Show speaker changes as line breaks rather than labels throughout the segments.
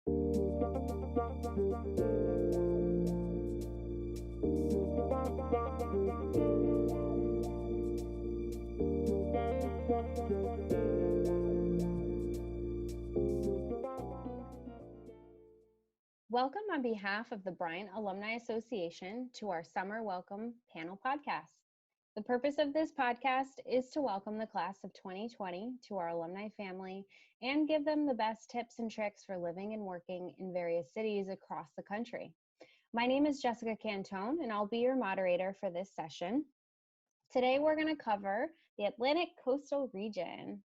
Welcome on behalf of the Bryant Alumni Association to our Summer Welcome Panel Podcast. The purpose of this podcast is to welcome the class of 2020 to our alumni family and give them the best tips and tricks for living and working in various cities across the country. My name is Jessica Cantone, and I'll be your moderator for this session. Today, we're going to cover the Atlantic Coastal Region.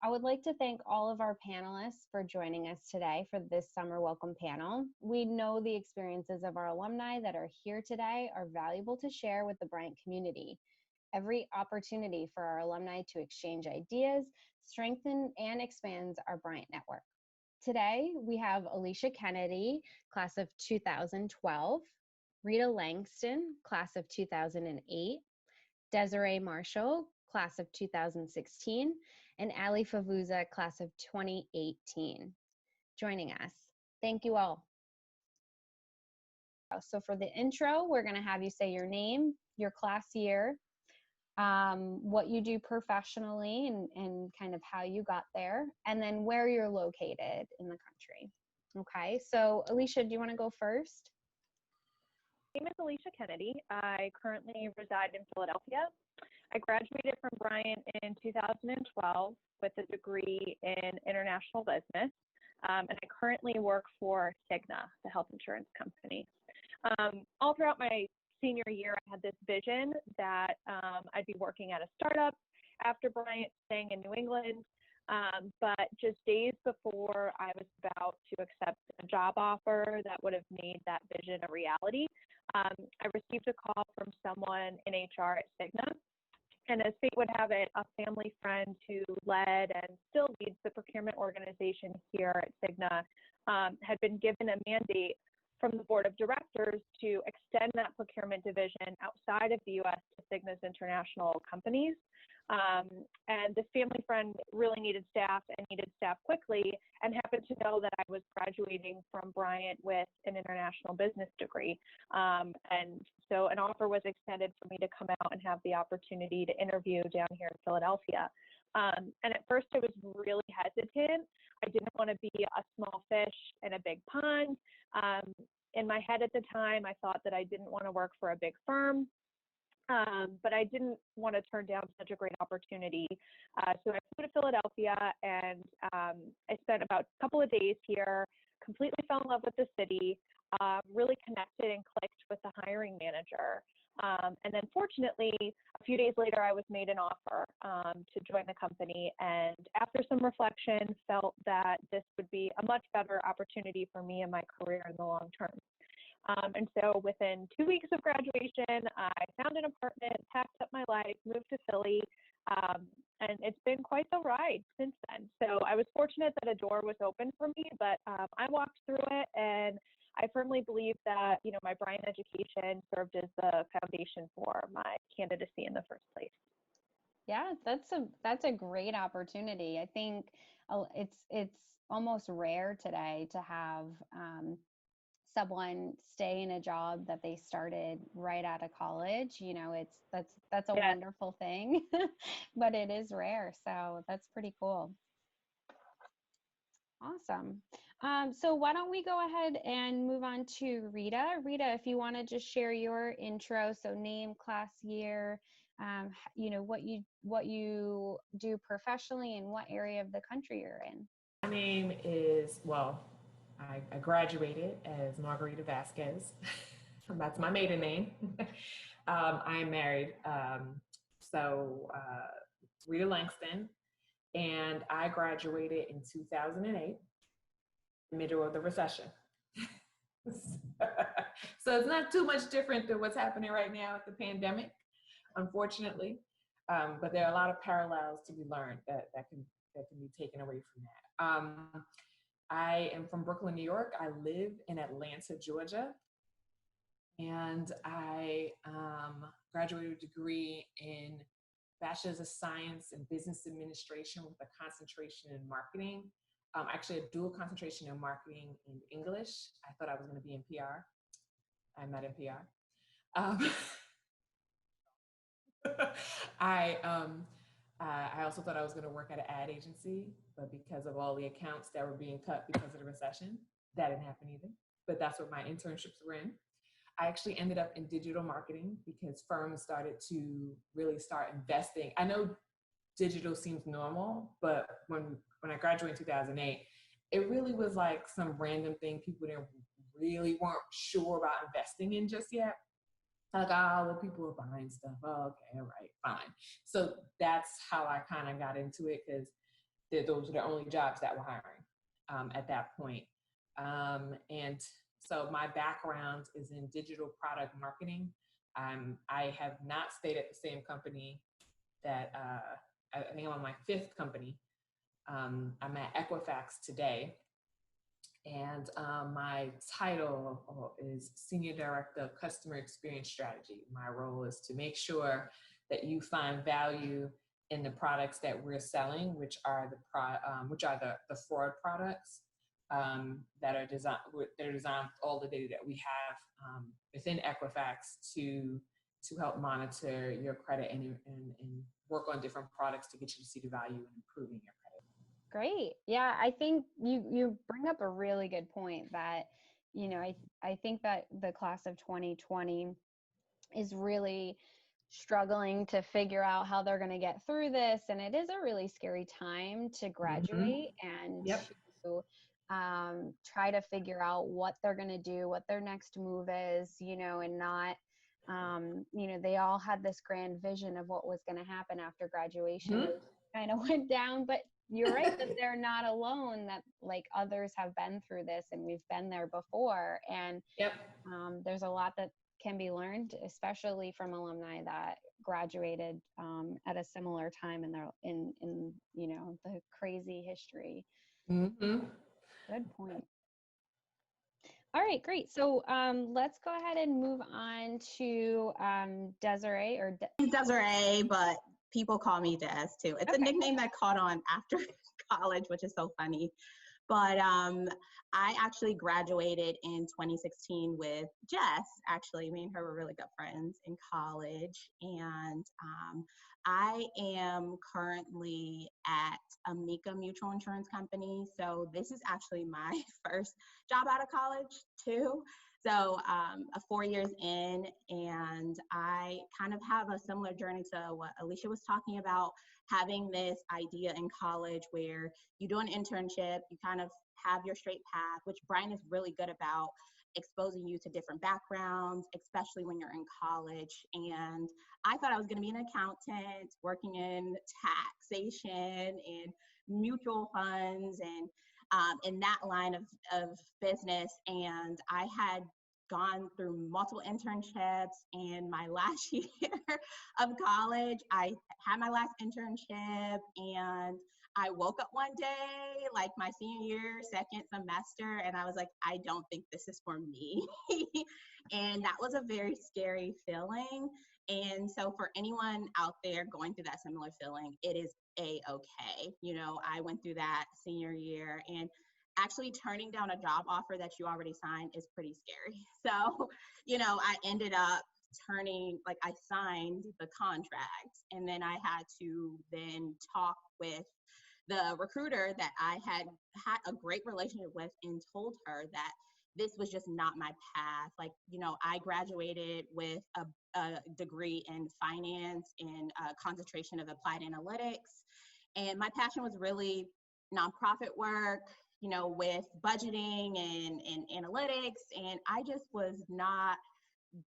I would like to thank all of our panelists for joining us today for this summer welcome panel. We know the experiences of our alumni that are here today are valuable to share with the Bryant community. Every opportunity for our alumni to exchange ideas, strengthen, and expands our Bryant network. Today, we have Alicia Kennedy, class of 2012, Rita Langston, class of 2008, Desiree Marshall, class of 2016, and Ali Favuza, class of 2018, joining us. Thank you all. So for the intro, we're going to have you say your name, your class year, what you do professionally, and kind of how you got there, and then where you're located in the country. Okay, so Alicia, do you want to go first?
My name is Alicia Kennedy. I currently reside in Philadelphia. I graduated from Bryant in 2012 with a degree in international business, and I currently work for Cigna, the health insurance company. All throughout my senior year, I had this vision that I'd be working at a startup after Bryant, staying in New England, but just days before I was about to accept a job offer that would have made that vision a reality, I received a call from someone in HR at Cigna. And as fate would have it, a family friend who led and still leads the procurement organization here at Cigna had been given a mandate from the board of directors to extend that procurement division outside of the U.S. to Cigna's international companies. And this family friend really needed staff and needed staff quickly, and happened to know that I was graduating from Bryant with an international business degree. And so an offer was extended for me to come out and have the opportunity to interview down here in Philadelphia. And at first I was really hesitant. I didn't want to be a small fish in a big pond. In my head at the time, I thought that I didn't want to work for a big firm. But I didn't want to turn down such a great opportunity. So I flew to Philadelphia, and I spent about a couple of days here, completely fell in love with the city, really connected and clicked with the hiring manager. And then fortunately, a few days later, I was made an offer to join the company. And after some reflection, felt that this would be a much better opportunity for me and my career in the long term. And so within 2 weeks of graduation, I found an apartment, packed up my life, moved to Philly, and it's been quite the ride since then. So I was fortunate that a door was open for me, but I walked through it, and I firmly believe that, you know, my Bryant education served as the foundation for my candidacy in the first place.
Yeah, that's a great opportunity. I think it's almost rare today to have someone stay in a job that they started right out of college. You know, that's a wonderful thing, but it is rare. So that's pretty cool. Awesome. So why don't we go ahead and move on to Rita. Rita, if you want to just share your intro, so name, class, year, you know, what you do professionally and what area of the country you're in.
My name is, I graduated as Margarita Vasquez. That's my maiden name. I am married. Rita Langston, and I graduated in 2008, middle of the recession. So it's not too much different than what's happening right now with the pandemic, unfortunately. But there are a lot of parallels to be learned that can be taken away from that. I am from Brooklyn, New York. I live in Atlanta, Georgia. And I graduated with a degree in Bachelor's of Science in Business Administration with a concentration in marketing actually a dual concentration in marketing and English. I thought I was going to be in PR. I'm not in PR. I I also thought I was going to work at an ad agency, but because of all the accounts that were being cut because of the recession, that didn't happen either. But that's what my internships were in. I actually ended up in digital marketing because firms started to really start investing. I know digital seems normal, but when I graduated in 2008, it really was like some random thing people weren't sure about investing in just yet. Like, oh, the people are buying stuff. Oh, okay, all right, fine. So that's how I kind of got into it, because those were the only jobs that were hiring at that point. And so my background is in digital product marketing. I have not stayed at the same company that I think I'm on my 5th company. I'm at Equifax today. And my title is Senior Director of Customer Experience Strategy. My role is to make sure that you find value in the products that we're selling, which are the fraud products that are designed with all the data that we have within Equifax to help monitor your credit and work on different products to get you to see the value in improving your credit.
Great. Yeah, I think you bring up a really good point that, I think that the class of 2020 is really struggling to figure out how they're going to get through this. And it is a really scary time to graduate and to try to figure out what they're going to do, what their next move is, and not, they all had this grand vision of what was going to happen after graduation. Kind of went down, but you're right that they're not alone, that like others have been through this and we've been there before. And there's a lot that can be learned, especially from alumni that graduated at a similar time in their in the crazy history. Good point. All right, great. So let's go ahead and move on to Desiree, or
Desiree, but people call me Des too. It's a nickname that caught on after college, which is so funny. But I actually graduated in 2016 with Jess. Actually, me and her were really good friends in college. And I am currently at Amica Mutual Insurance Company. So this is actually my first job out of college too. So 4 years in, and I kind of have a similar journey to what Alicia was talking about, having this idea in college where you do an internship, you kind of have your straight path, which Bryant is really good about, exposing you to different backgrounds, especially when you're in college. And I thought I was going to be an accountant, working in taxation and mutual funds and in that line of business. And I had gone through multiple internships, and my last year of college, I had my last internship, and I woke up one day, like my senior year, 2nd semester, and I was like, I don't think this is for me. And that was a very scary feeling. And so for anyone out there going through that similar feeling, it is a-okay. I went through that senior year, and actually turning down a job offer that you already signed is pretty scary. So, I ended up I signed the contract, and then I had to then talk with the recruiter that I had a great relationship with and told her that this was just not my path. I graduated with a degree in finance and a concentration of applied analytics. And my passion was really nonprofit work, with budgeting and analytics. And I just was not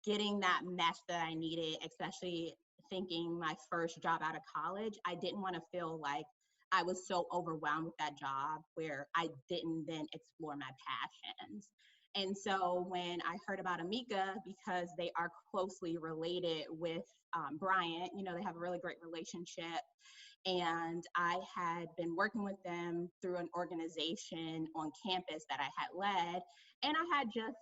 getting that mesh that I needed, especially thinking my first job out of college. I didn't want to feel like I was so overwhelmed with that job where I didn't then explore my passions. And so when I heard about Amica, because they are closely related with Bryant, they have a really great relationship. And I had been working with them through an organization on campus that I had led. And I had just,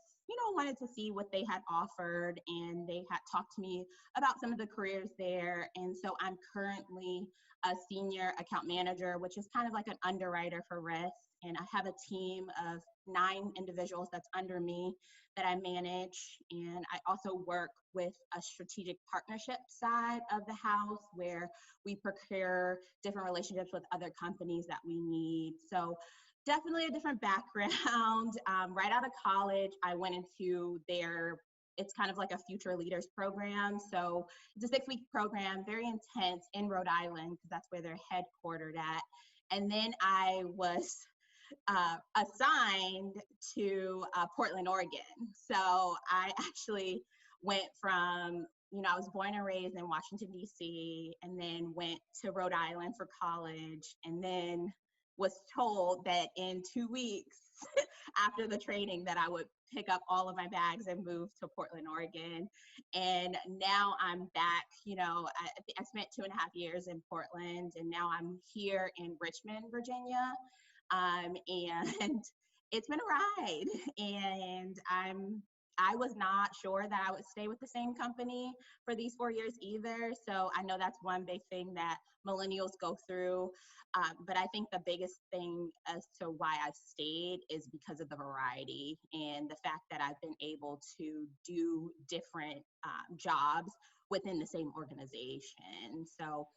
wanted to see what they had offered. And they had talked to me about some of the careers there. And so I'm currently a senior account manager, which is kind of like an underwriter for risk. and I have a team of 9 individuals that's under me that I manage. And I also work with a strategic partnership side of the house where we procure different relationships with other companies that we need. So definitely a different background. Right out of college, I went into it's kind of like a future leaders program. So it's a 6-week program, very intense in Rhode Island, because that's where they're headquartered at. And then I was assigned to Portland, Oregon. So I actually went from, I was born and raised in Washington, D.C., and then went to Rhode Island for college, and then was told that in 2 weeks after the training that I would pick up all of my bags and move to Portland, Oregon. And now I'm back, I spent 2.5 years in Portland, and now I'm here in Richmond, Virginia. And it's been a ride, and I was not sure that I would stay with the same company for these 4 years either. So I know that's one big thing that millennials go through. But I think the biggest thing as to why I've stayed is because of the variety and the fact that I've been able to do different jobs within the same organization. So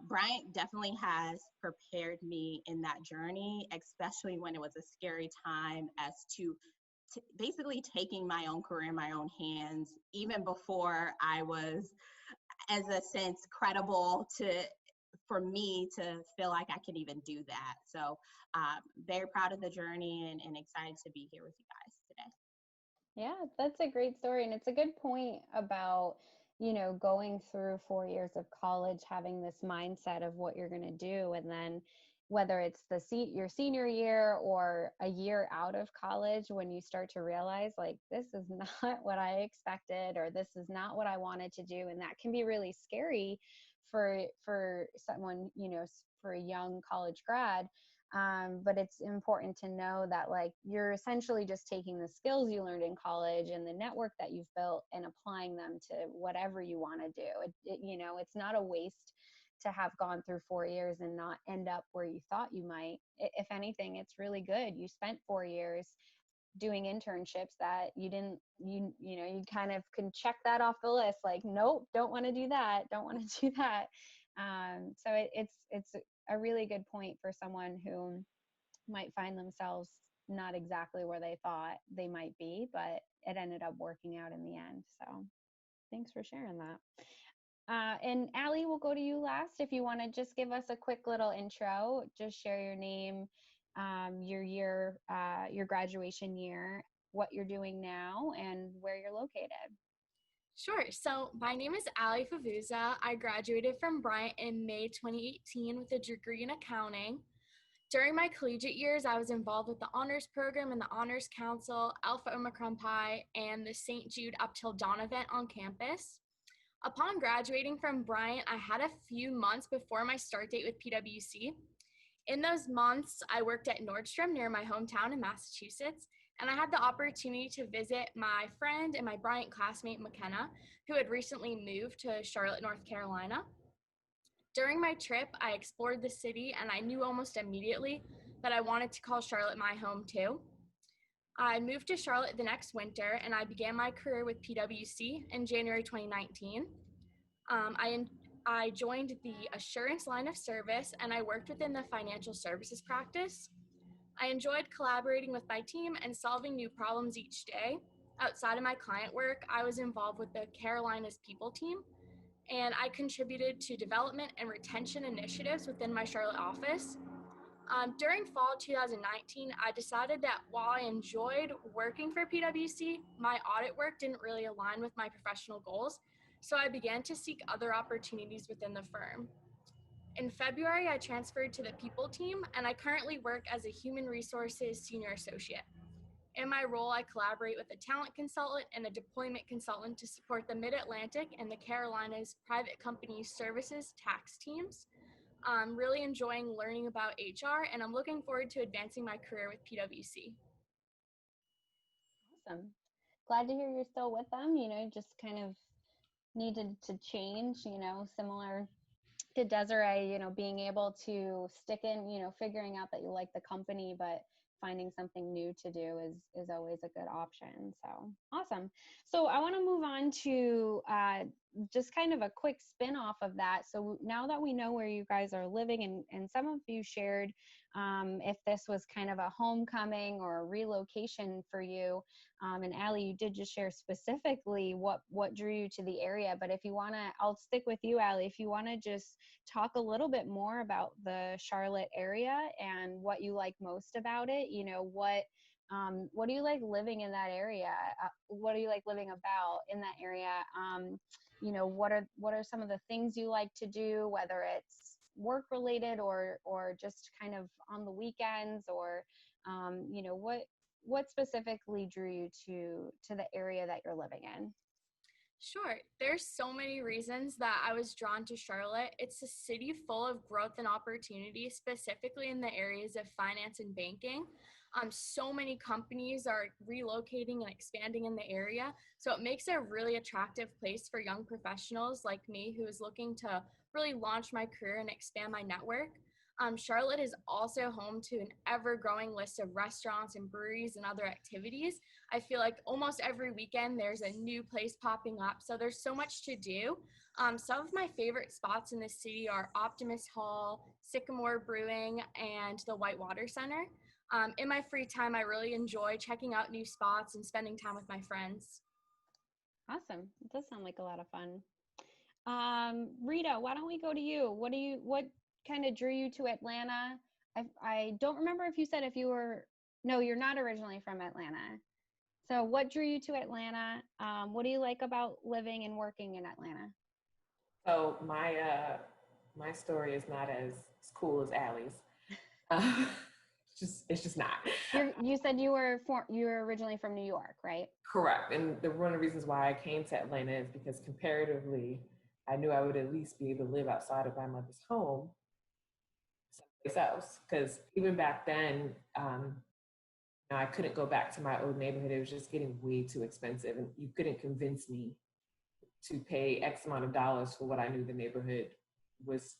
Bryant definitely has prepared me in that journey, especially when it was a scary time as to basically taking my own career in my own hands, even before I was, as a sense, credible for me to feel like I could even do that. So very proud of the journey and excited to be here with you guys today.
Yeah, that's a great story. And it's a good point about, going through 4 years of college, having this mindset of what you're going to do. And then whether it's your senior year or a year out of college, when you start to realize like, this is not what I expected, or this is not what I wanted to do. And that can be really scary for someone, for a young college grad. But it's important to know that like you're essentially just taking the skills you learned in college and the network that you've built and applying them to whatever you want to do. It's not a waste to have gone through 4 years and not end up where you thought you might. If anything, it's really good. You spent 4 years doing internships that you didn't, you kind of can check that off the list. Like, nope, don't want to do that. Don't want to do that. So it's a really good point for someone who might find themselves not exactly where they thought they might be, but it ended up working out in the end. So thanks for sharing that. And Allie, we'll go to you last. If you want to just give us a quick little intro, just share your name, your year, your graduation year, what you're doing now, and where you're located.
Sure. So my name is Allie Favuza. I graduated from Bryant in May 2018 with a degree in accounting. During my collegiate years, I was involved with the Honors Program and the Honors Council, Alpha Omicron Pi, and the St. Jude Up Till Dawn event on campus. Upon graduating from Bryant, I had a few months before my start date with PwC. In those months, I worked at Nordstrom near my hometown in Massachusetts, and I had the opportunity to visit my friend and my Bryant classmate, McKenna, who had recently moved to Charlotte, North Carolina. During my trip, I explored the city, and I knew almost immediately that I wanted to call Charlotte my home too. I moved to Charlotte the next winter, and I began my career with PwC in January 2019. I joined the assurance line of service, and I worked within the financial services practice. I enjoyed collaborating with my team and solving new problems each day. Outside of my client work, I was involved with the Carolinas People team, and I contributed to development and retention initiatives within my Charlotte office. During fall 2019, I decided that while I enjoyed working for PwC, my audit work didn't really align with my professional goals, so I began to seek other opportunities within the firm. In February, I transferred to the People team, and I currently work as a Human Resources Senior Associate. In my role, I collaborate with a talent consultant and a deployment consultant to support the Mid-Atlantic and the Carolinas private company services tax teams. I'm really enjoying learning about HR, and I'm looking forward to advancing my career with PwC.
Awesome. Glad to hear you're still with them. Just kind of needed to change, similar to Desiree, being able to stick in, figuring out that you like the company, but finding something new to do is always a good option. So awesome. So I want to move on to just kind of a quick spin off of that. So now that we know where you guys are living, and some of you shared if this was kind of a homecoming or a relocation for you, and Allie, you did just share specifically what drew you to the area. But if you want to, I'll stick with you, Allie, if you want to just talk a little bit more about the Charlotte area and what you like most about it. What do you like living in that area? What do you like living about in that area? What are some of the things you like to do, whether it's work related or just kind of on the weekends, or what specifically drew you to the area that you're living in?
Sure. There's so many reasons that I was drawn to Charlotte. It's a city full of growth and opportunity, specifically in the areas of finance and banking. So many companies are relocating and expanding in the area, so it makes it a really attractive place for young professionals like me who is looking to really launch my career and expand my network. Charlotte is also home to an ever-growing list of restaurants and breweries and other activities. I feel like almost every weekend there's a new place popping up, so there's so much to do. Some of my favorite spots in the city are Optimist Hall, Sycamore Brewing, and the Whitewater Center. In my free time, I really enjoy checking out new spots and spending time with my friends.
Awesome. It does sound like a lot of fun. Rita, why don't we go to you? What kind of drew you to Atlanta? I don't remember if you said no, you're not originally from Atlanta. So what drew you to Atlanta? What do you like about living and working in Atlanta?
So my story is not as cool as Allie's. It's just not.
You said you were originally from New York, right?
Correct. And one of the reasons why I came to Atlanta is because comparatively, I knew I would at least be able to live outside of my mother's home someplace else. Because even back then, I couldn't go back to my old neighborhood. It was just getting way too expensive, and you couldn't convince me to pay X amount of dollars for what I knew the neighborhood was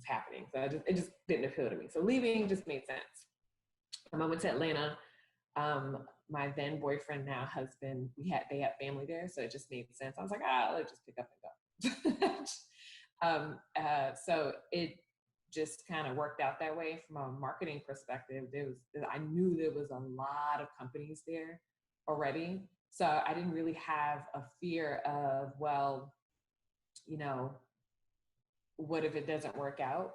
happening. So it just didn't appeal to me. So leaving just made sense. I went to Atlanta. My then boyfriend, now husband, they had family there, so it just made sense. I was like, let's just pick up and go. So it just kind of worked out that way. From a marketing perspective, I knew there was a lot of companies there already, so I didn't really have a fear of, well, what if it doesn't work out?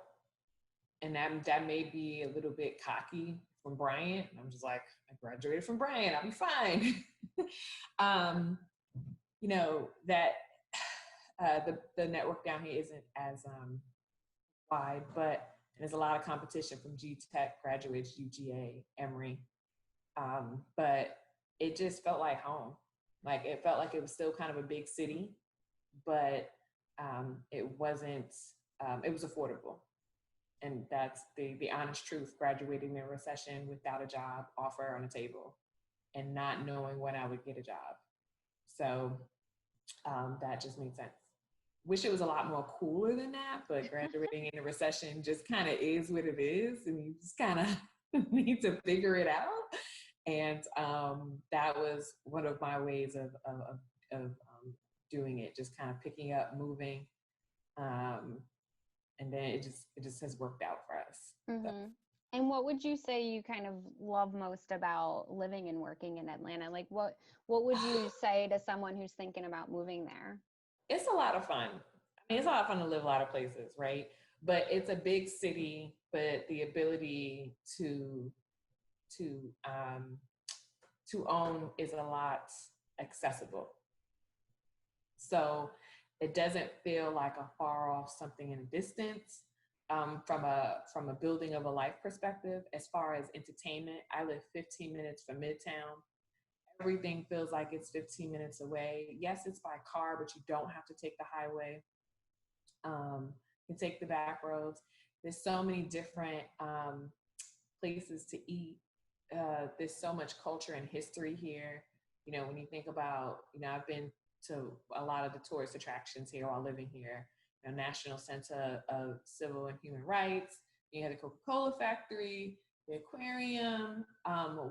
And that may be a little bit cocky from Bryant. I'm just like, I graduated from Bryant, I'll be fine. The network down here isn't as wide, but there's a lot of competition from G-Tech graduates, UGA, Emory. But it just felt like home. Like it felt like it was still kind of a big city, but it wasn't, it was affordable. And that's the honest truth, graduating in a recession without a job offer on the table and not knowing when I would get a job. So that just made sense. Wish it was a lot more cooler than that, but graduating in a recession just kind of is what it is. And you just kind of need to figure it out. And that was one of my ways of doing it, just kind of picking up, moving. And then it just has worked out for us.
Mm-hmm.
So.
And what would you say you kind of love most about living and working in Atlanta? Like what would you say to someone who's thinking about moving there?
It's a lot of fun. I mean, it's a lot of fun to live a lot of places, right? But it's a big city, but the ability to own is a lot accessible. So it doesn't feel like a far off something in a distance. From a building of a life perspective, as far as entertainment, I live 15 minutes from Midtown. Everything feels like it's 15 minutes away. Yes, it's by car, but you don't have to take the highway. You can take the back roads. There's so many different places to eat. There's so much culture and history here. When you think about, I've been to a lot of the tourist attractions here while living here. National Center of Civil and Human Rights. You have the Coca-Cola factory, the aquarium.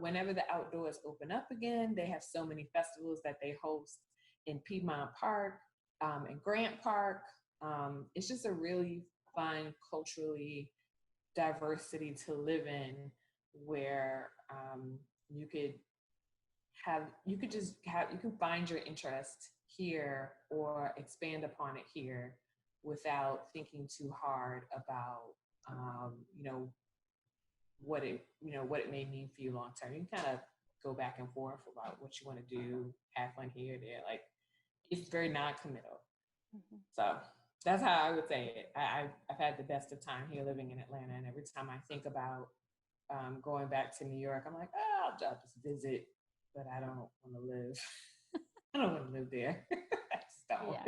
Whenever the outdoors open up again, they have so many festivals that they host in Piedmont Park and Grant Park. It's just a really fun, culturally diverse city to live in, where you can find your interest here or expand upon it here without thinking too hard about what it may mean for you long term. You can kind of go back and forth about what you want to do, have fun here or there. Like, it's very non-committal. Mm-hmm. So that's how I would say it. I've had the best of time here living in Atlanta, and every time I think about going back to New York, I'm like, oh, I'll just visit, but I don't want to live. I don't want to live there. I just don't.
Yeah.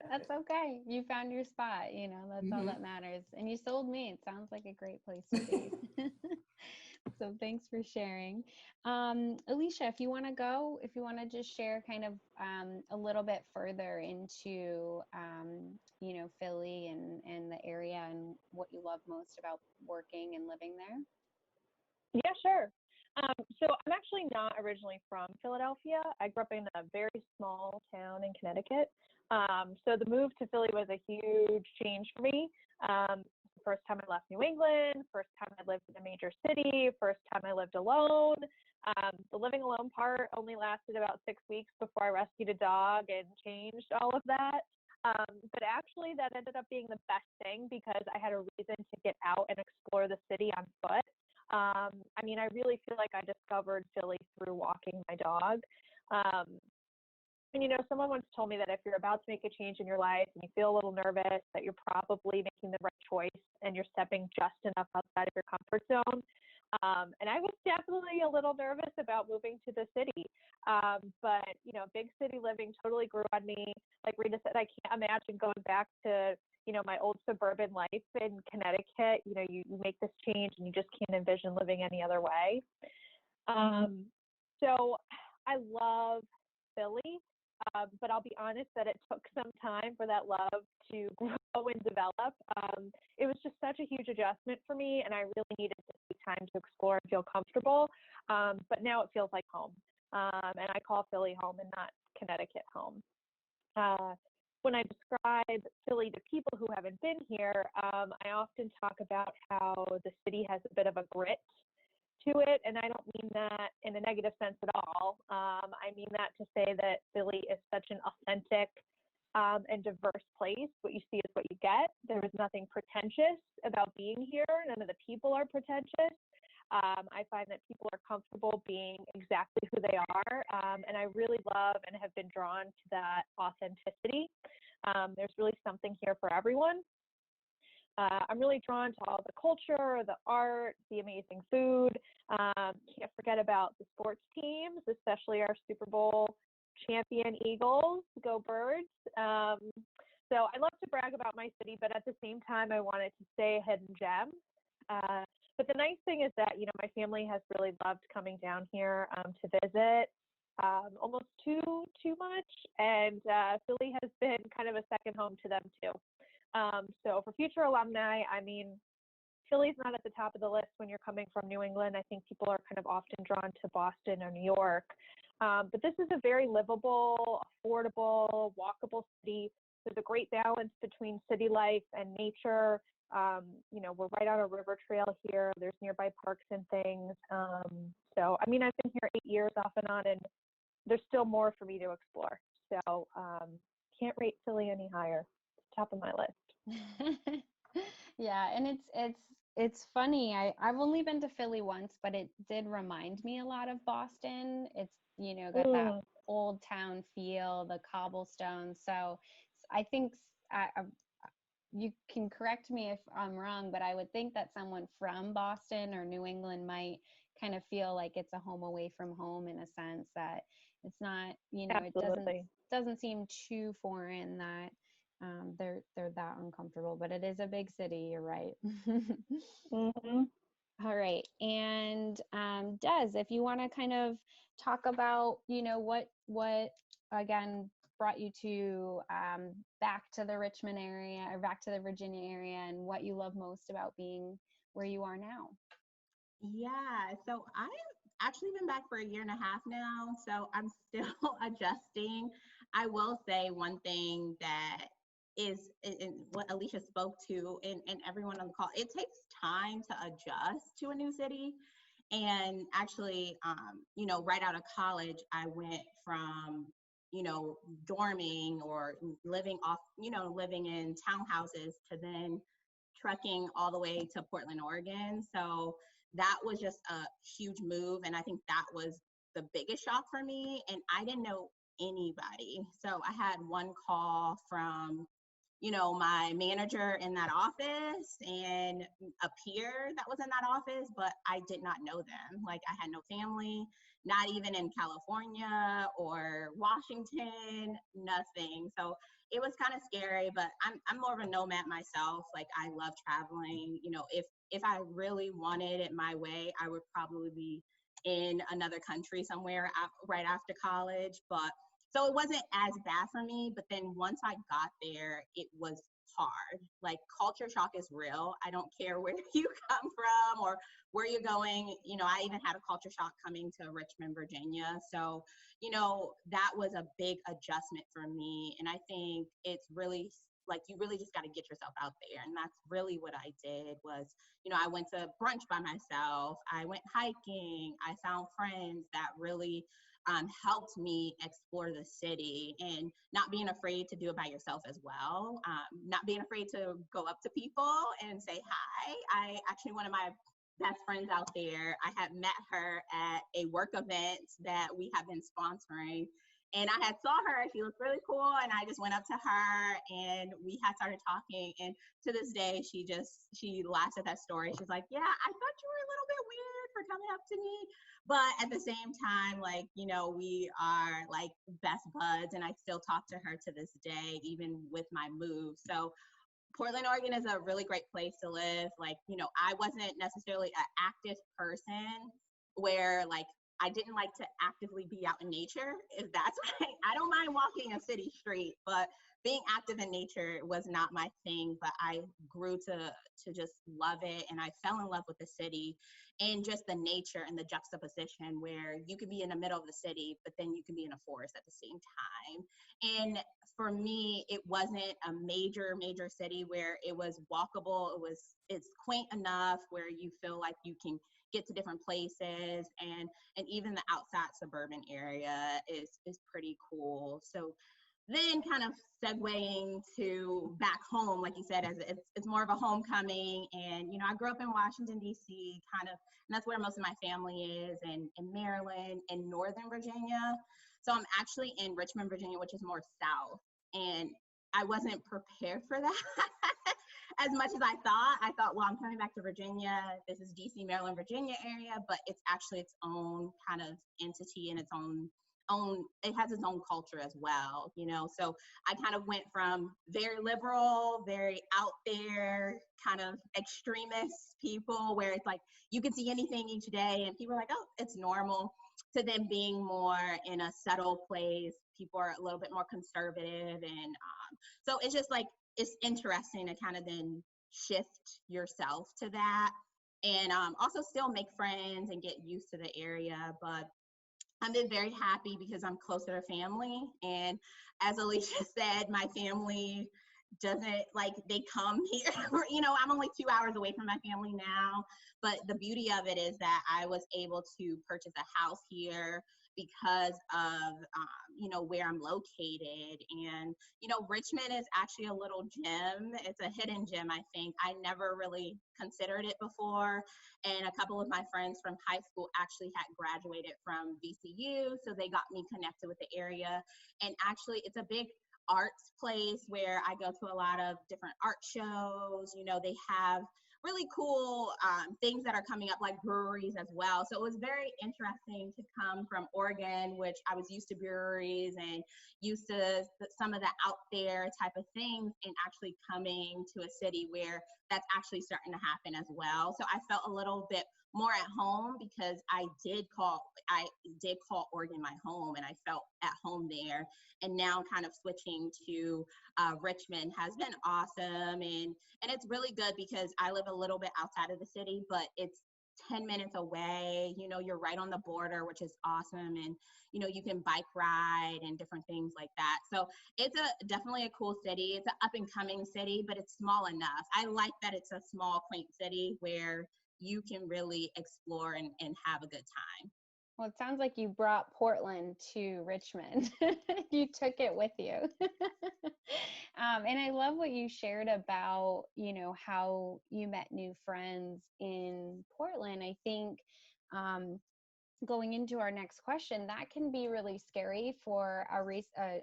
That's okay. You found your spot, that's all that matters. And you sold me. It sounds like a great place to be. So thanks for sharing. Alicia, if you want to just share kind of a little bit further into, Philly and the area and what you love most about working and living there.
Yeah, sure. So I'm actually not originally from Philadelphia. I grew up in a very small town in Connecticut. So the move to Philly was a huge change for me. First time I left New England, first time I lived in a major city, first time I lived alone. The living alone part only lasted about 6 weeks before I rescued a dog and changed all of that. But actually that ended up being the best thing because I had a reason to get out and explore the city on foot. I really feel like I discovered Philly through walking my dog. Someone once told me that if you're about to make a change in your life and you feel a little nervous, that you're probably making the right choice and you're stepping just enough outside of your comfort zone. And I was definitely a little nervous about moving to the city. But big city living totally grew on me. Like Rita said, I can't imagine going back to, my old suburban life in Connecticut. You make this change and you just can't envision living any other way. So I love Philly. But I'll be honest that it took some time for that love to grow and develop. It was just such a huge adjustment for me, and I really needed to take time to explore and feel comfortable. But now it feels like home. And I call Philly home and not Connecticut home. When I describe Philly to people who haven't been here, I often talk about how the city has a bit of a grit to it, and I don't mean that in a negative sense at all. I mean that to say that Philly is such an authentic and diverse place. What you see is what you get. There is nothing pretentious about being here. None of the people are pretentious. I find that people are comfortable being exactly who they are, and I really love and have been drawn to that authenticity. There's really something here for everyone. I'm really drawn to all the culture, the art, the amazing food. Can't forget about the sports teams, especially our Super Bowl champion Eagles. Go Birds. So I love to brag about my city, but at the same time, I want it to stay a hidden gem. But the nice thing is that, my family has really loved coming down here to visit almost too much. And Philly has been kind of a second home to them too. So for future alumni, Philly's not at the top of the list when you're coming from New England. I think people are kind of often drawn to Boston or New York. But this is a very livable, affordable, walkable city. There's a great balance between city life and nature. We're right on a river trail here. There's nearby parks and things. So, I've been here 8 years off and on, and there's still more for me to explore. So, can't rate Philly any higher. It's top of my list.
Yeah, and it's funny. I've only been to Philly once, but it did remind me a lot of Boston. It's got that old town feel, the cobblestones. So I think you can correct me if I'm wrong, but I would think that someone from Boston or New England might kind of feel like it's a home away from home, in a sense that it's not,
Absolutely.
it doesn't seem too foreign that they're that uncomfortable, but it is a big city. You're right.
Mm-hmm.
All right. And Des, if you want to kind of talk about, what again, brought you to back to the Richmond area or back to the Virginia area, and what you love most about being where you are now.
Yeah, so I've actually been back for a year and a half now, so I'm still adjusting. I will say one thing that is in what Alicia spoke to, and everyone on the call, it takes time to adjust to a new city. And actually, right out of college, I went from, dorming or living off, living in townhouses to then trekking all the way to Portland, Oregon. So that was just a huge move. And I think that was the biggest shock for me. And I didn't know anybody. So I had one call from, my manager in that office and a peer that was in that office, but I did not know them. Like, I had no family, not even in California or Washington, nothing. So it was kind of scary, but I'm more of a nomad myself. Like, I love traveling. If I really wanted it my way, I would probably be in another country somewhere right after college. But so it wasn't as bad for me, but then once I got there, it was hard. Like, culture shock is real. I don't care where you come from or where you're going. I even had a culture shock coming to Richmond, Virginia. So, that was a big adjustment for me. And I think it's really like, you really just got to get yourself out there. And that's really what I did was, I went to brunch by myself. I went hiking. I found friends that really helped me explore the city, and not being afraid to do it by yourself as well. Not being afraid to go up to people and say hi. I actually, one of my best friends out there, I had met her at a work event that we have been sponsoring. And I had saw her, she looked really cool, and I just went up to her and we had started talking. And to this day, she laughs at that story. She's like, yeah, I thought you were a little bit weird for coming up to me. But at the same time, like, we are like best buds, and I still talk to her to this day, even with my move. So Portland, Oregon is a really great place to live. Like, I wasn't necessarily an active person where, like, I didn't like to actively be out in nature, if that's right. I don't mind walking a city street, but being active in nature was not my thing. But I grew to just love it, and I fell in love with the city and just the nature and the juxtaposition where you could be in the middle of the city, but then you can be in a forest at the same time. And for me, it wasn't a major city where it was walkable. It's quaint enough where you feel like you can get to different places, and even the outside suburban area is pretty cool. So then kind of segueing to back home, like you said, as it's more of a homecoming. And, I grew up in Washington, D.C., kind of, and that's where most of my family is, and in Maryland and Northern Virginia. So I'm actually in Richmond, Virginia, which is more south. And I wasn't prepared for that as much as I thought. I thought, well, I'm coming back to Virginia. This is D.C., Maryland, Virginia area, but it's actually its own kind of entity and its own, it has its own culture as well, So I kind of went from very liberal, very out there, kind of extremist people where it's like you can see anything each day and people are like, oh, it's normal, to then being more in a settled place. People are a little bit more conservative. And so it's just like, it's interesting to kind of then shift yourself to that, and also still make friends and get used to the area. But I've been very happy because I'm closer to family. And as Alicia said, my family doesn't, like, they come here. I'm only 2 hours away from my family now. But the beauty of it is that I was able to purchase a house here because of, where I'm located. And, Richmond is actually a little gem. It's a hidden gem, I think. I never really considered it before. And a couple of my friends from high school actually had graduated from VCU. So they got me connected with the area. And actually, it's a big arts place where I go to a lot of different art shows. They have really cool things that are coming up, like breweries as well. So it was very interesting to come from Oregon, which I was used to breweries and used to some of the out there type of things, and actually coming to a city where that's actually starting to happen as well. So I felt a little bit more at home because I did call Oregon my home, and I felt at home there. And now kind of switching to Richmond has been awesome. And it's really good because I live a little bit outside of the city, but it's 10 minutes away. You know, you're right on the border, which is awesome. And, you know, you can bike ride and different things like that. So it's definitely a cool city. It's an up and coming city, but it's small enough. I like that it's a small, quaint city where you can really explore and have a good time.
Well, it sounds like you brought Portland to Richmond. You took it with you. And I love what you shared about, you know, how you met new friends in Portland. I think going into our next question, that can be really scary for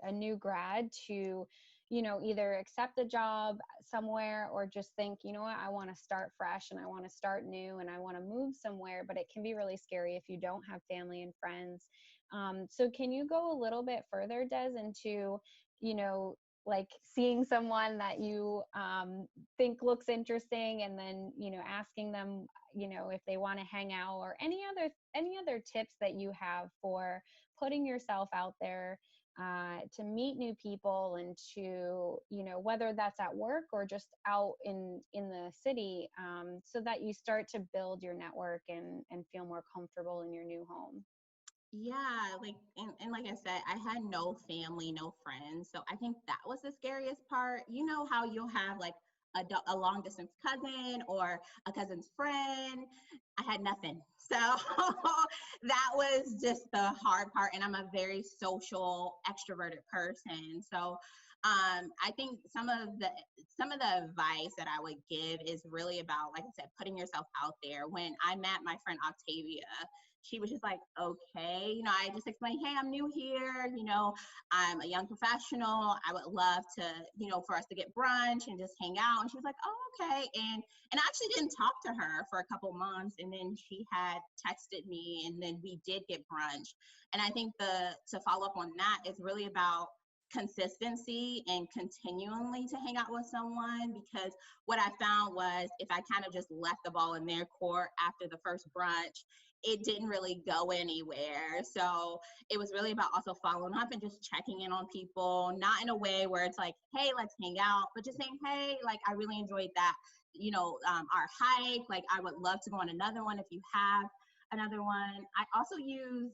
a new grad to, you know, either accept a job somewhere or just think, you know what, I want to start fresh and I want to start new and I want to move somewhere. But it can be really scary if you don't have family and friends. So can you go a little bit further, Des, into, you know, like seeing someone that you think looks interesting and then, you know, asking them, you know, if they want to hang out, or any other tips that you have for putting yourself out there to meet new people and to, you know, whether that's at work or just out in the city, so that you start to build your network and feel more comfortable in your new home?
Yeah, like and like I said, I had no family, no friends. So I think that was the scariest part. You know how you'll have like a long distance cousin or a cousin's friend. I had nothing. So that was just the hard part. And I'm a very social, extroverted person. So I think some of the advice that I would give is really about, like I said, putting yourself out there. When I met my friend Octavia, she was just like, okay, you know, I just explained, hey, I'm new here, you know, I'm a young professional. I would love to, you know, for us to get brunch and just hang out. And she was like, oh, okay. And I actually didn't talk to her for a couple months. And then she had texted me and then we did get brunch. And I think to follow up on that is really about consistency and continually to hang out with someone, because what I found was if I kind of just left the ball in their court after the first brunch, it didn't really go anywhere. So it was really about also following up and just checking in on people, not in a way where it's like, hey, let's hang out, but just saying, hey, like, I really enjoyed that, you know, our hike. Like, I would love to go on another one if you have another one. I also use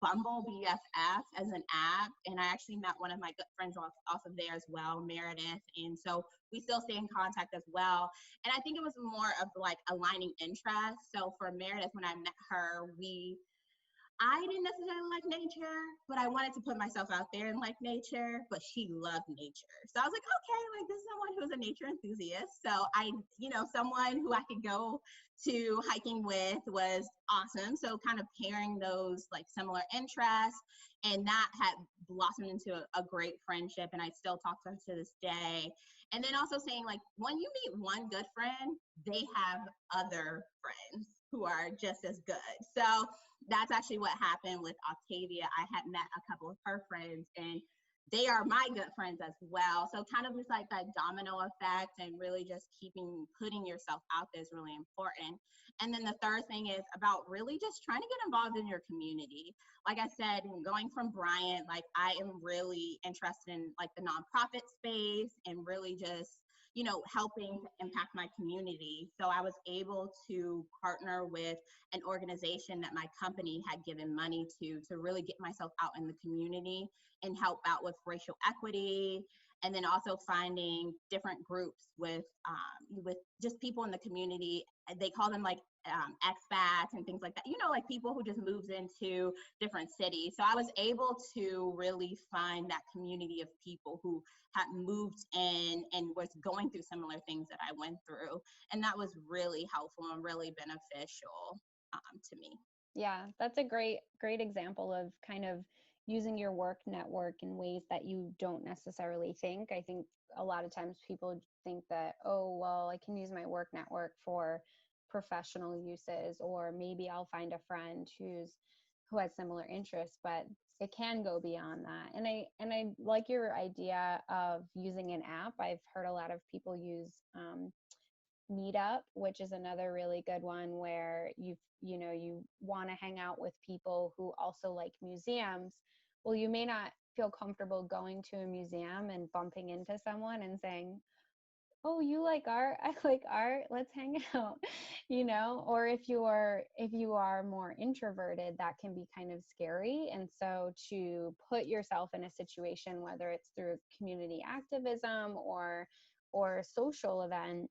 Bumble BFF as an app, and I actually met one of my good friends off of there as well, Meredith, and so we still stay in contact as well. And I think it was more of like aligning interests. So for Meredith, when I met her, I didn't necessarily like nature, but I wanted to put myself out there and like nature, but she loved nature. So I was like, okay, like this is someone who's a nature enthusiast. So you know, someone who I could go to hiking with was awesome. So kind of pairing those like similar interests, and that had blossomed into a great friendship. And I still talk to her to this day. And then also saying, like, when you meet one good friend, they have other friends who are just as good. So that's actually what happened with Octavia. I had met a couple of her friends and they are my good friends as well. So kind of just like that domino effect, and really just putting yourself out there is really important. And then the third thing is about really just trying to get involved in your community. Like I said, going from Bryant, like I am really interested in like the nonprofit space and really just, you know, helping to impact my community. So I was able to partner with an organization that my company had given money to really get myself out in the community and help out with racial equity. And then also finding different groups with just people in the community. They call them like expats and things like that, you know, like people who just moves into different cities. So I was able to really find that community of people who had moved in and was going through similar things that I went through. And that was really helpful and really beneficial to me.
Yeah, that's a great example of kind of using your work network in ways that you don't necessarily think. I think a lot of times people think that, oh, well, I can use my work network for professional uses, or maybe I'll find a friend who has similar interests, but it can go beyond that. And I like your idea of using an app. I've heard a lot of people use meetup, which is another really good one where you want to hang out with people who also like museums. Well, you may not feel comfortable going to a museum and bumping into someone and saying, oh, you like art, I like art, let's hang out. Or if you are more introverted, that can be kind of scary. And so to put yourself in a situation, whether it's through community activism or a social event,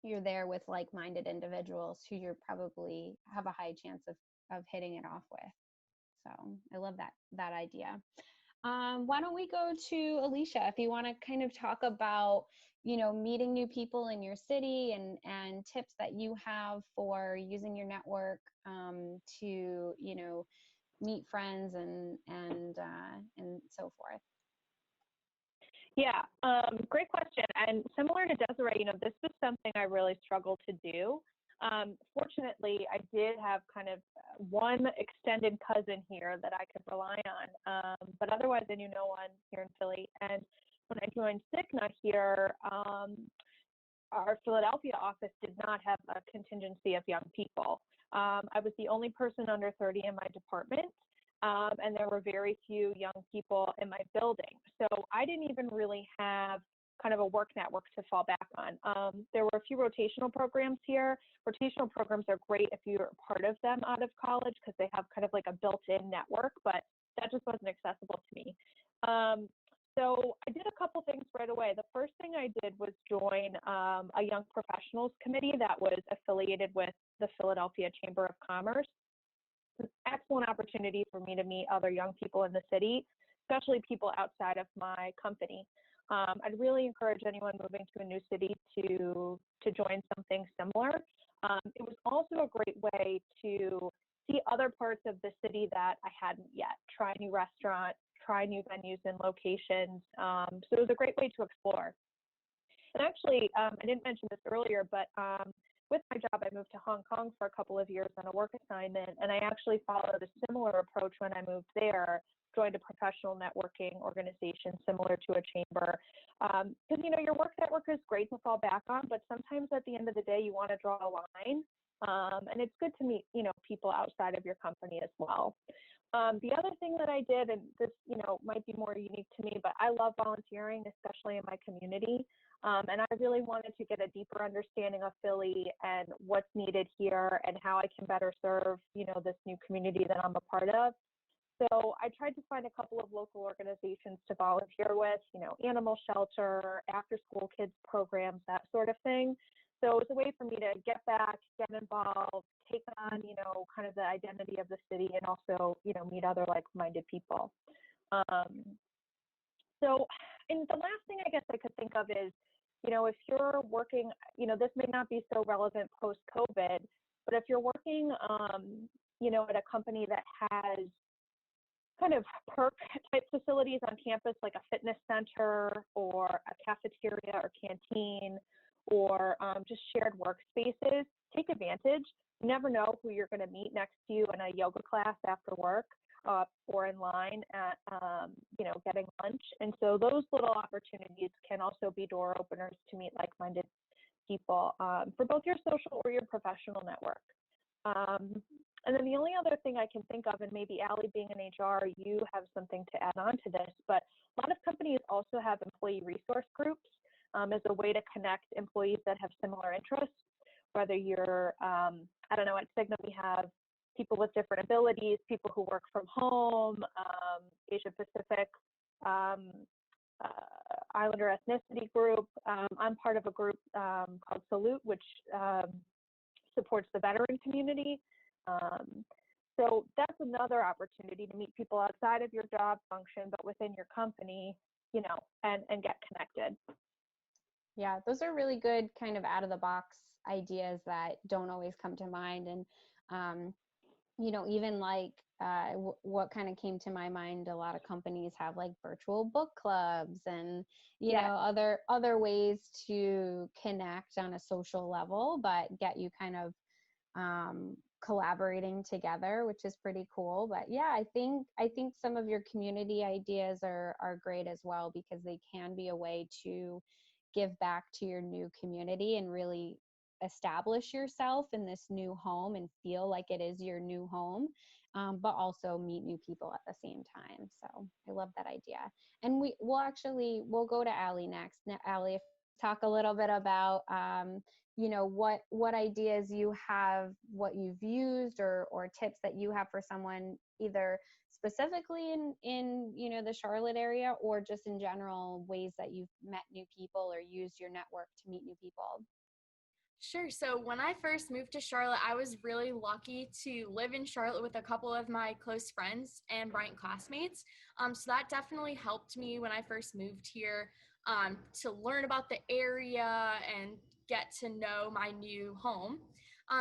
you're there with like-minded individuals who you're probably have a high chance of hitting it off with. So I love that idea. Why don't we go to Alicia, if you want to kind of talk about, meeting new people in your city and tips that you have for using your network to, meet friends and so forth.
Yeah, great question. And similar to Desiree, this is something I really struggled to do. Fortunately, I did have kind of one extended cousin here that I could rely on, but otherwise I knew no one here in Philly. And when I joined Cigna here, our Philadelphia office did not have a contingency of young people. I was the only person under 30 in my department, and there were very few young people in my building. So I didn't even really have kind of a work network to fall back on. There were a few rotational programs here. Rotational programs are great if you're part of them out of college because they have kind of like a built-in network, but that just wasn't accessible to me. So I did a couple things right away. The first thing I did was join a young professionals committee that was affiliated with the Philadelphia Chamber of Commerce. It's an excellent opportunity for me to meet other young people in the city, especially people outside of my company. I'd really encourage anyone moving to a new city to join something similar. It was also a great way to see other parts of the city that I hadn't yet, try new restaurants, try new venues and locations. So it was a great way to explore. And actually, I didn't mention this earlier, but with my job, I moved to Hong Kong for a couple of years on a work assignment, and I actually followed a similar approach when I moved there, joined a professional networking organization similar to a chamber. Because, your work network is great to fall back on, but sometimes at the end of the day, you want to draw a line. And it's good to meet, people outside of your company as well. The other thing that I did, and this, might be more unique to me, but I love volunteering, especially in my community. And I really wanted to get a deeper understanding of Philly and what's needed here and how I can better serve, this new community that I'm a part of. So I tried to find a couple of local organizations to volunteer with, animal shelter, after school kids programs, that sort of thing. So it was a way for me to get back, get involved, take on, kind of the identity of the city and also, meet other like-minded people. So, and the last thing I guess I could think of is, if you're working, this may not be so relevant post-COVID, but if you're working, at a company that has kind of perk type facilities on campus, like a fitness center or a cafeteria or canteen, or just shared workspaces, take advantage. You never know who you're going to meet next to you in a yoga class after work or in line at, getting lunch. And so those little opportunities can also be door openers to meet like-minded people for both your social or your professional network. And then the only other thing I can think of, and maybe Allie being in HR, you have something to add on to this, but a lot of companies also have employee resource groups as a way to connect employees that have similar interests, whether you're, at Cigna we have people with different abilities, people who work from home, Asia Pacific, Islander ethnicity group. I'm part of a group called Salute, which supports the veteran community. So that's another opportunity to meet people outside of your job function, but within your company, and get connected.
Yeah, those are really good kind of out of the box ideas that don't always come to mind. And, even what kind of came to my mind, a lot of companies have like virtual book clubs and, other ways to connect on a social level, but get you kind of collaborating together, which is pretty cool. But yeah, I think some of your community ideas are great as well, because they can be a way to give back to your new community and really establish yourself in this new home and feel like it is your new home, but also meet new people at the same time. So I love that idea. And we'll go to Allie next. Now, Allie, talk a little bit about, what ideas you have, what you've used, or tips that you have for someone either specifically in the Charlotte area, or just in general, ways that you've met new people or used your network to meet new people.
Sure. So when I first moved to Charlotte, I was really lucky to live in Charlotte with a couple of my close friends and Bryant classmates. So that definitely helped me when I first moved here, to learn about the area and get to know my new home.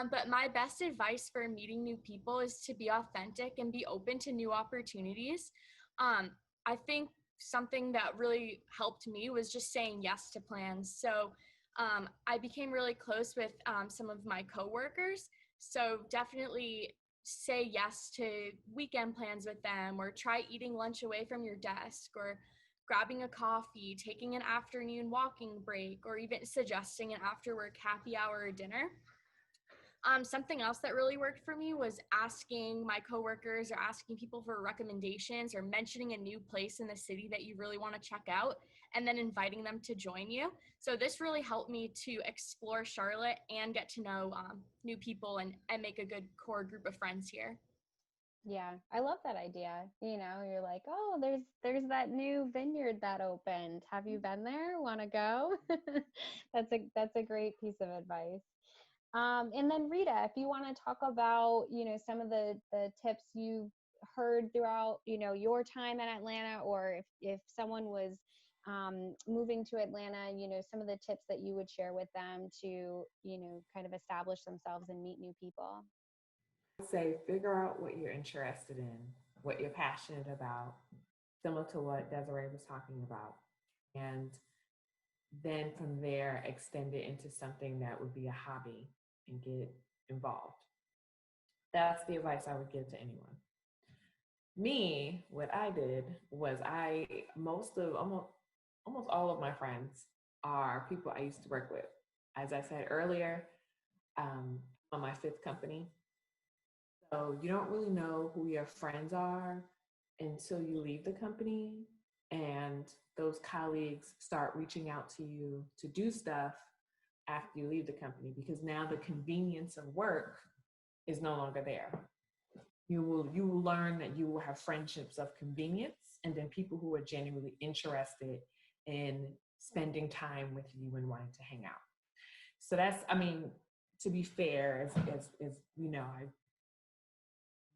But my best advice for meeting new people is to be authentic and be open to new opportunities. I think something that really helped me was just saying yes to plans. So I became really close with some of my coworkers. So definitely say yes to weekend plans with them, or try eating lunch away from your desk, or grabbing a coffee, taking an afternoon walking break, or even suggesting an after work happy hour or dinner. Something else that really worked for me was asking my coworkers or asking people for recommendations, or mentioning a new place in the city that you really want to check out, and then inviting them to join you. So this really helped me to explore Charlotte and get to know new people and make a good core group of friends here.
Yeah, I love that idea. You're like, oh, there's that new vineyard that opened. Have you been there? Want to go? That's a great piece of advice. And then Rita, if you want to talk about, some of the tips you've heard throughout, your time in Atlanta, or if someone was moving to Atlanta, some of the tips that you would share with them to, kind of establish themselves and meet new people.
I'd say figure out what you're interested in, what you're passionate about, similar to what Desiree was talking about. And then from there, extend it into something that would be a hobby and get involved. That's the advice I would give to anyone. Me, what I did was almost all of my friends are people I used to work with. As I said earlier, on my fifth company. So you don't really know who your friends are until you leave the company and those colleagues start reaching out to you to do stuff after you leave the company, because now the convenience of work is no longer there. You will learn that you will have friendships of convenience, and then people who are genuinely interested in spending time with you and wanting to hang out. So that's, to be fair, as I'm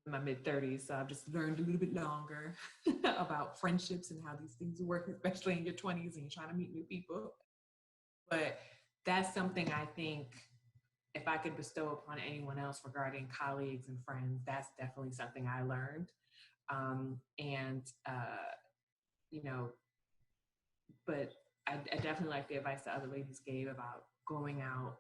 in my mid-30s, so I've just learned a little bit longer about friendships and how these things work, especially in your 20s and you're trying to meet new people. But that's something I think, if I could bestow upon anyone else regarding colleagues and friends, that's definitely something I learned. But I definitely like the advice the other ladies gave about going out,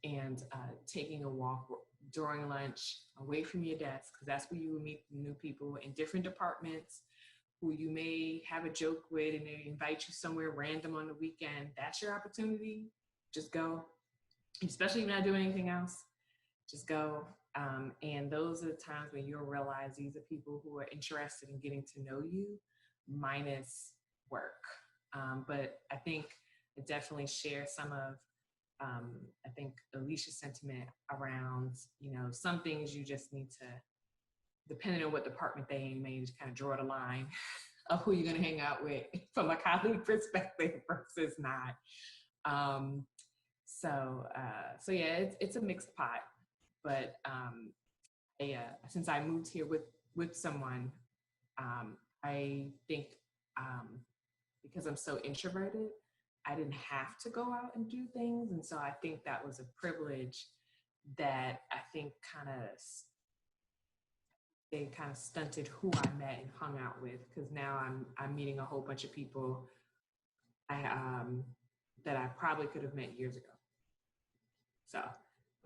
and taking a walk during lunch away from your desk, because that's where you will meet new people in different departments who you may have a joke with, and they invite you somewhere random on the weekend. That's your opportunity. Just go. Especially if you're not doing anything else, just go. And those are the times when you'll realize these are people who are interested in getting to know you, minus work. But I think it definitely shares some of, I think, Alicia's sentiment around, some things you just need to, depending on what department they in, may just kind of draw the line of who you're going to hang out with from a colleague perspective versus not. So yeah, it's a mixed pot, but since I moved here with someone, I think because I'm so introverted, I didn't have to go out and do things, and so I think that was a privilege that I think kind of stunted who I met and hung out with, because now I'm meeting a whole bunch of people that I probably could have met years ago. So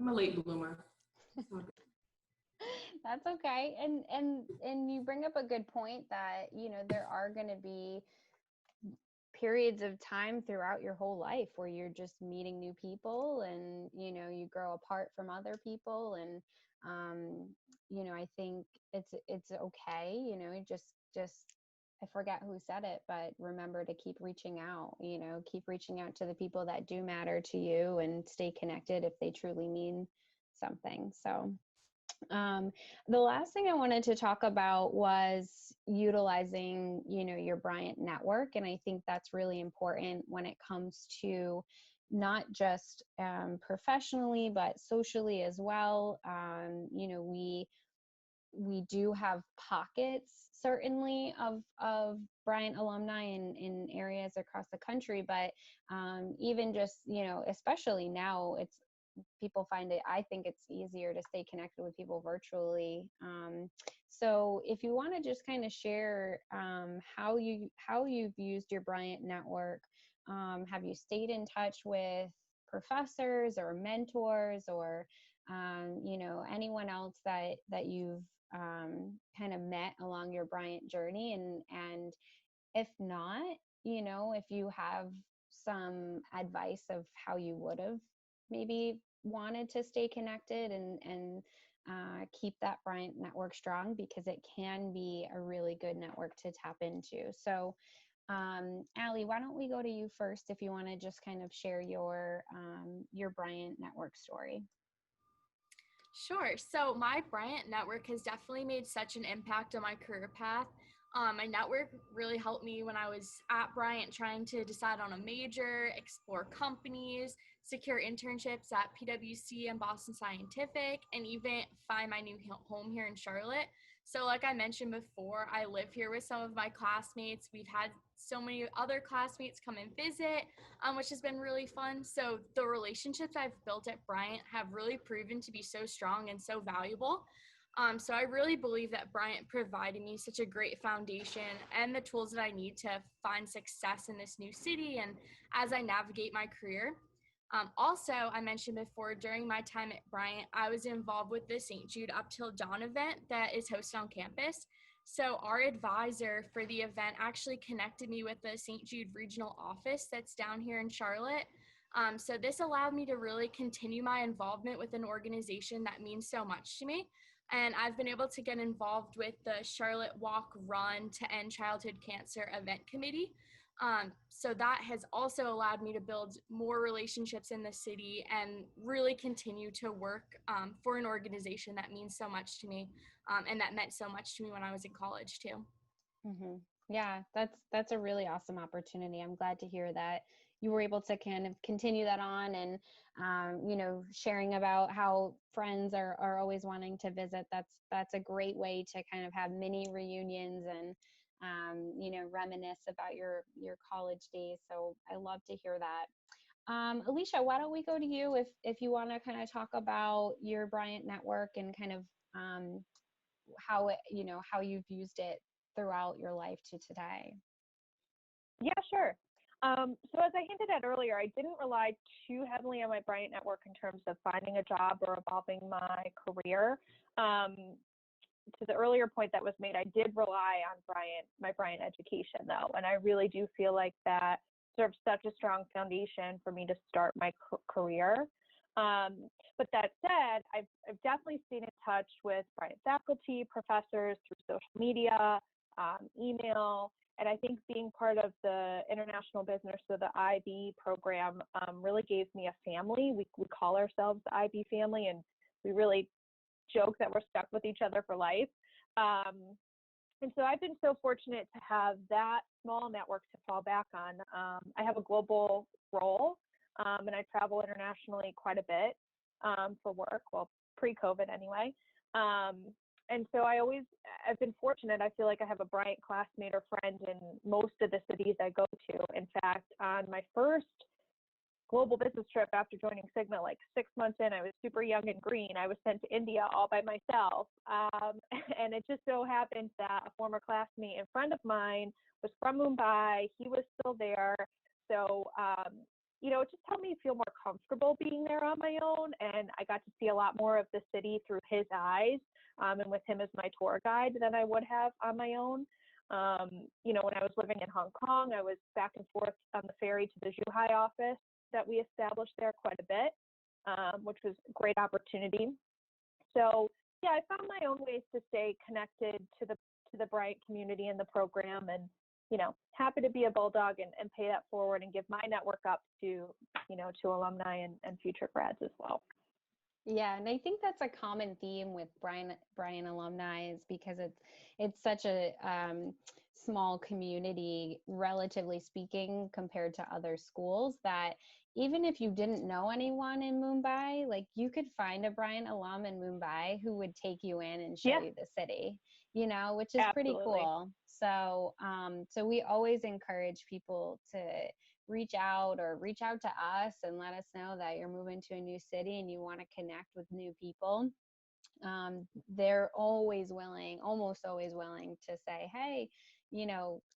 I'm a late bloomer.
That's okay. And you bring up a good point that, there are going to be periods of time throughout your whole life where you're just meeting new people, and you grow apart from other people, and I think it's okay, just I forget who said it, but remember to keep reaching out, keep reaching out to the people that do matter to you, and stay connected if they truly mean something. So the last thing I wanted to talk about was utilizing, your Bryant network. And I think that's really important when it comes to not just professionally, but socially as well. We do have pockets, certainly, of Bryant alumni in areas across the country, but even just, especially now, people find it, I think it's easier to stay connected with people virtually. So if you want to just kind of share how you've used your Bryant network, have you stayed in touch with professors or mentors, or anyone else that you've kind of met along your Bryant journey, and if not, if you have some advice of how you would have maybe wanted to stay connected and keep that Bryant network strong, because it can be a really good network to tap into. So, Allie, why don't we go to you first if you want to just kind of share your Bryant network story.
Sure. So my Bryant network has definitely made such an impact on my career path. My network really helped me when I was at Bryant trying to decide on a major, explore companies, secure internships at PwC and Boston Scientific, and even find my new home here in Charlotte. So like I mentioned before, I live here with some of my classmates. We've had so many other classmates come and visit, which has been really fun. So the relationships I've built at Bryant have really proven to be so strong and so valuable. So I really believe that Bryant provided me such a great foundation and the tools that I need to find success in this new city and as I navigate my career. Also, I mentioned before, during my time at Bryant, I was involved with the St. Jude Up Till Dawn event that is hosted on campus. So our advisor for the event actually connected me with the St. Jude regional office that's down here in Charlotte. So this allowed me to really continue my involvement with an organization that means so much to me. And I've been able to get involved with the Charlotte Walk Run to End Childhood Cancer event committee. So that has also allowed me to build more relationships in the city and really continue to work for an organization that means so much to me and that meant so much to me when I was in college too.
Mm-hmm. Yeah, that's a really awesome opportunity. I'm glad to hear that you were able to kind of continue that on, and sharing about how friends are always wanting to visit. That's a great way to kind of have mini reunions and reminisce about your college days. So I love to hear that. Alicia, why don't we go to you if you want to kind of talk about your Bryant network and kind of how you've used it throughout your life to today.
Yeah, sure. So as I hinted at earlier, I didn't rely too heavily on my Bryant network in terms of finding a job or evolving my career. To the earlier point that was made, I did rely on my Bryant education though, and I really do feel like that served such a strong foundation for me to start my career. But that said, I've definitely stayed in touch with Bryant faculty, professors through social media, email, and I think being part of the international business, so the IB program, really gave me a family. We call ourselves the IB family, and we really joke that we're stuck with each other for life. And so I've been so fortunate to have that small network to fall back on. I have a global role, and I travel internationally quite a bit for work, well, pre-COVID anyway. And so I've been fortunate. I feel like I have a Bryant classmate or friend in most of the cities I go to. In fact, on my first global business trip after joining Sigma, like 6 months in, I was super young and green. I was sent to India all by myself. And it just so happened that a former classmate and friend of mine was from Mumbai. He was still there. So, it just helped me feel more comfortable being there on my own. And I got to see a lot more of the city through his eyes and with him as my tour guide than I would have on my own. When I was living in Hong Kong, I was back and forth on the ferry to the Zhuhai office that we established there quite a bit, which was a great opportunity. So yeah, I found my own ways to stay connected to the Bryant community and the program, and happy to be a bulldog and pay that forward and give my network up to alumni and future grads as well.
Yeah, and I think that's a common theme with Bryant alumni is because it's such a small community, relatively speaking, compared to other schools, that even if you didn't know anyone in Mumbai, like you could find a Bryant alum in Mumbai who would take you in and show you the city, which is pretty cool. So, so we always encourage people to reach out to us and let us know that you're moving to a new city and you want to connect with new people. They're almost always willing to say, hey,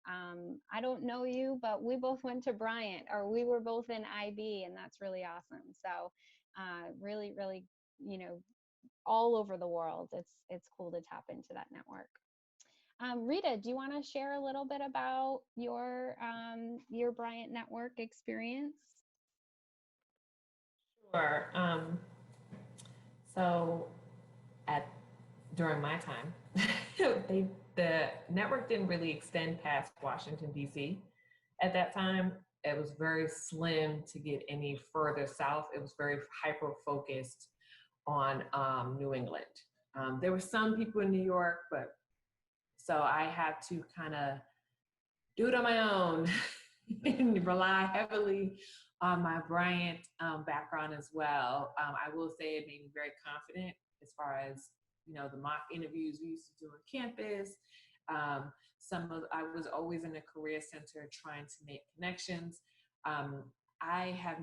I don't know you, but we both went to Bryant, or we were both in IB, and that's really awesome. So really, really, all over the world, it's cool to tap into that network. Rita, do you want to share a little bit about your Bryant network experience?
Sure. So during my time, the network didn't really extend past Washington, D.C. At that time. It was very slim to get any further south. It was very hyper-focused on New England. There were some people in New York, but so I had to kind of do it on my own and rely heavily on my Bryant background as well. I will say it made me very confident as far as, the mock interviews we used to do on campus. I was always in a career center trying to make connections. I have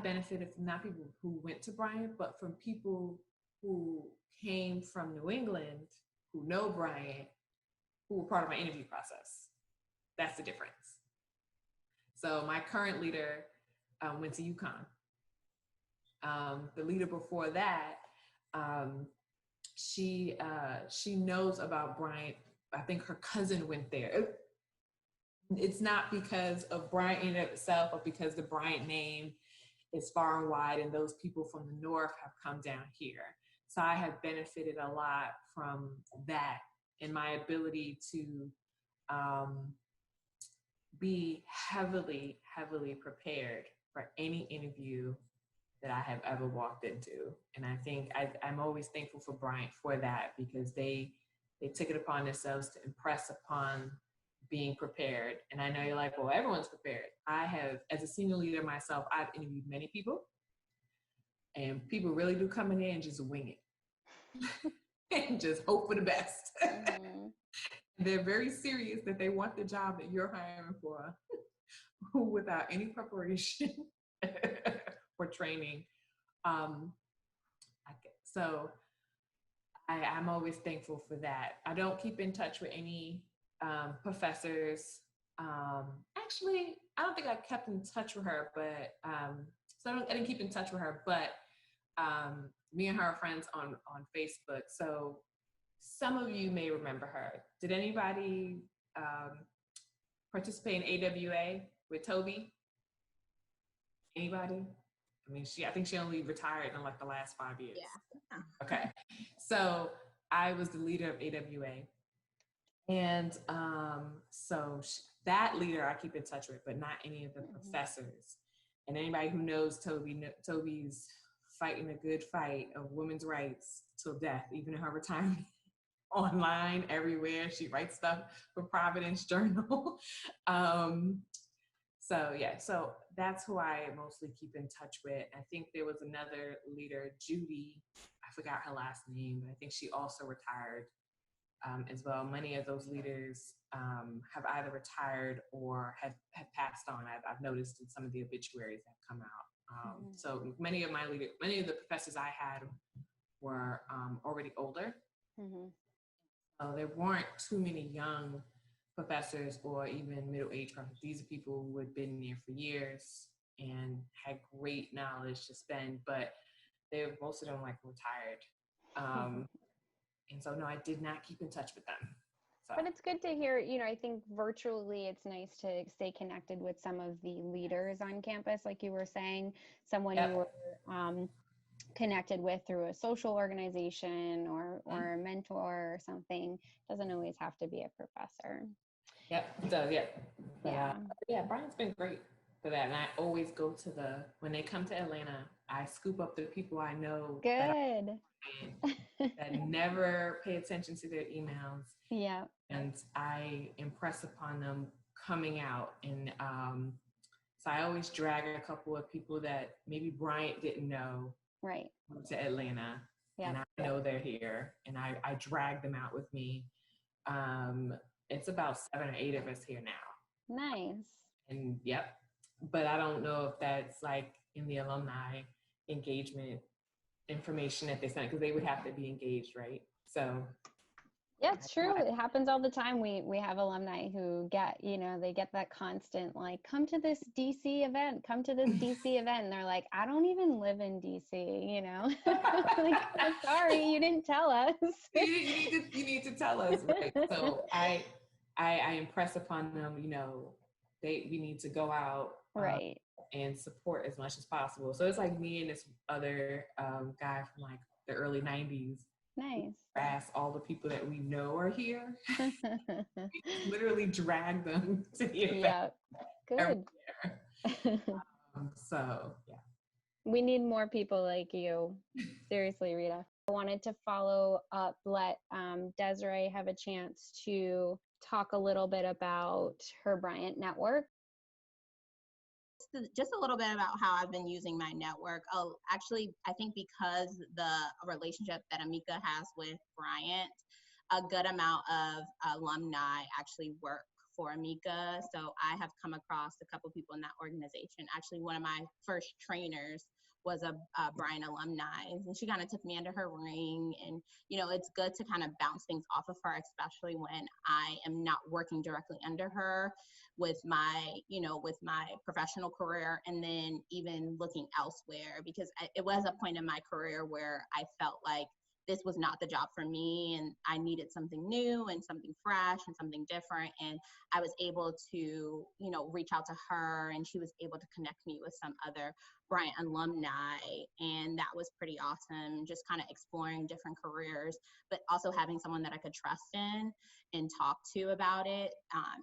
benefited from not people who went to Bryant, but from people who came from New England, who know Bryant, who were part of my interview process. That's the difference. So my current leader went to UConn. The leader before that, she knows about Bryant. I think her cousin went there. It's not because of Bryant in itself, but because the Bryant name is far and wide, and those people from the north have come down here. So I have benefited a lot from that and my ability to be heavily, heavily prepared for any interview that I have ever walked into. And I think I'm always thankful for Bryant for that, because they took it upon themselves to impress upon being prepared. And I know you're like, well, everyone's prepared. I have, as a senior leader myself, I've interviewed many people, and people really do come in there and just wing it and just hope for the best. Mm-hmm. They're very serious that they want the job that you're hiring for without any preparation or training. So I'm always thankful for that. I don't keep in touch with any professors. Actually, I don't think I kept in touch with her, but I didn't keep in touch with her, but me and her are friends on Facebook. So some of you may remember her. Did anybody participate in AWA with Toby? Anybody? I think she only retired in like the last 5 years. Yeah. Okay. So I was the leader of AWA. And that leader I keep in touch with, but not any of the professors. And anybody who knows Toby's fighting a good fight of women's rights till death, even in her retirement. Online, everywhere. She writes stuff for Providence Journal. So that's who I mostly keep in touch with. I think there was another leader, Judy. I forgot her last name, but I think she also retired as well. Many of those leaders have either retired or have passed on. I've noticed in some of the obituaries that come out. So many of the professors I had were already older. Mm-hmm. There weren't too many young professors or even middle-aged professors. These are people who had been there for years and had great knowledge to spend, but most of them retired. And so, no, I did not keep in touch with them. So.
But it's good to hear, I think virtually it's nice to stay connected with some of the leaders on campus, like you were saying, someone you were connected with through a social organization or a mentor or something. Doesn't always have to be a professor.
Yeah, Brian's been great for that. And I always go to when they come to Atlanta, I scoop up the people I know
Good.
that never pay attention to their emails.
Yeah.
And I impress upon them coming out. And so I always drag a couple of people that maybe Bryant didn't know to Atlanta. And I know they're here. And I drag them out with me. It's about 7 or 8 of us here now.
Nice.
And but I don't know if that's like in the alumni engagement information that they sent, because they would have to be engaged, right? So
yeah, it's true. It happens all the time. We have alumni who get, they get that constant, like, come to this DC event, come to this DC event. And they're like, I don't even live in DC, like, I'm sorry, you didn't tell us.
you need to tell us, right? So I impress upon them, we need to go out and support as much as possible. So it's like me and this other guy from like the early 90s.
Nice.
Ask all the people that we know are here. Literally drag them to the event.
Yeah, good.
So, yeah.
We need more people like you. Seriously, Rita. I wanted to follow up, let Desiree have a chance to talk a little bit about her Bryant network.
Just a little bit about how I've been using my network. Actually, I think because the relationship that Amika has with Bryant, a good amount of alumni actually work for Amika. So I have come across a couple people in that organization. Actually, one of my first trainers was a Bryant alumni, and she kind of took me under her wing. And it's good to kind of bounce things off of her, especially when I am not working directly under her with my professional career, and then even looking elsewhere, because it was a point in my career where I felt like this was not the job for me, and I needed something new and something fresh and something different. And I was able to, reach out to her, and she was able to connect me with some other Bryant alumni. And that was pretty awesome, just kind of exploring different careers, but also having someone that I could trust in and talk to about it,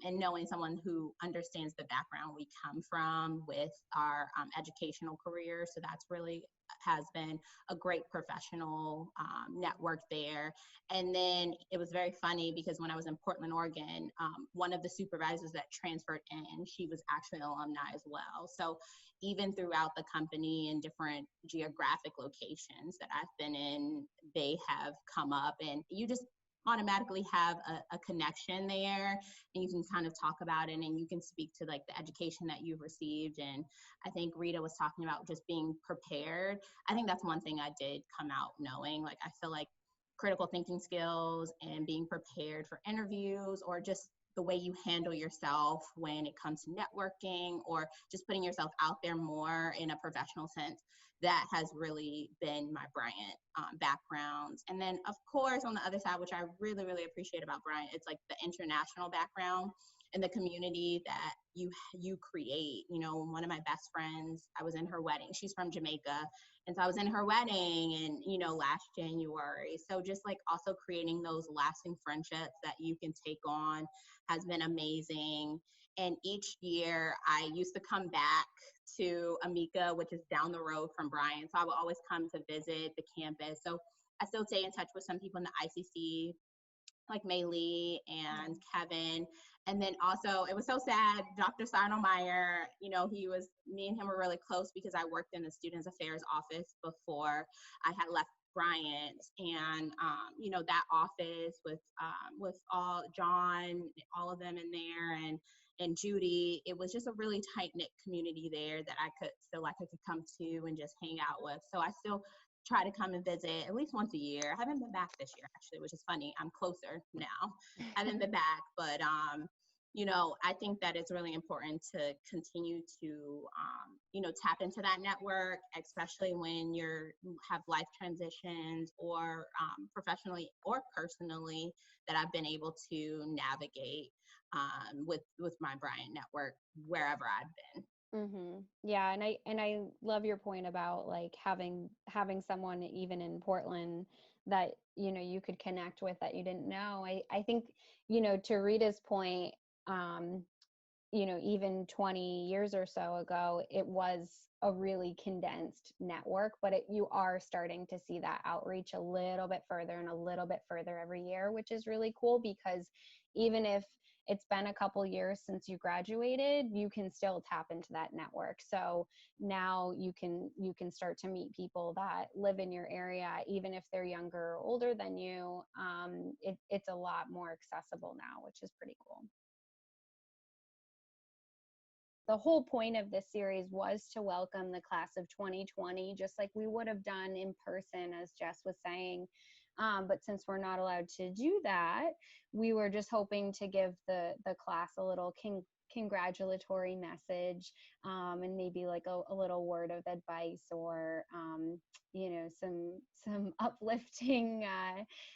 and knowing someone who understands the background we come from with our educational careers. So that's really has been a great professional network there. And then it was very funny because when I was in Portland, Oregon, one of the supervisors that transferred in, she was actually an alumni as well. So even throughout the company in different geographic locations that I've been in, they have come up, and you just automatically have a connection there, and you can kind of talk about it, and you can speak to like the education that you've received. And I think Rita was talking about just being prepared. I think that's one thing I did come out knowing. Like, I feel like critical thinking skills and being prepared for interviews, or just the way you handle yourself when it comes to networking, or just putting yourself out there more in a professional sense, that has really been my Bryant background. And then, of course, on the other side, which I really, really appreciate about Bryant, it's like the international background and the community that you create. One of my best friends, I was in her wedding. She's from Jamaica. And so I was in her wedding in, last January. So just like also creating those lasting friendships that you can take on has been amazing. And each year I used to come back to Amika, which is down the road from Bryant. So I would always come to visit the campus. So I still stay in touch with some people in the ICC, like May Lee and Kevin. And then also, it was so sad, Dr. Seidelmeyer, me and him were really close because I worked in the Students Affairs office before I had left Bryant. And, that office with all John, all of them in there, and Judy, it was just a really tight-knit community there that I could feel like I could come to and just hang out with. So I still try to come and visit at least once a year. I haven't been back this year, actually, which is funny. I'm closer now. I haven't been back, but I think that it's really important to continue to, tap into that network, especially when you have life transitions or professionally or personally that I've been able to navigate with my Bryant network wherever I've been.
Yeah, and I love your point about like having someone even in Portland that you could connect with that you didn't know. I think to Rita's point, even 20 years or so ago, it was a really condensed network, but you are starting to see that outreach a little bit further and a little bit further every year, which is really cool because even if it's been a couple years since you graduated, you can still tap into that network. So now you can start to meet people that live in your area, even if they're younger or older than you. It's a lot more accessible now, which is pretty cool. The whole point of this series was to welcome the class of 2020, just like we would have done in person, as Jess was saying. But since we're not allowed to do that, we were just hoping to give the class a little congratulatory message, and maybe like a little word of advice or some uplifting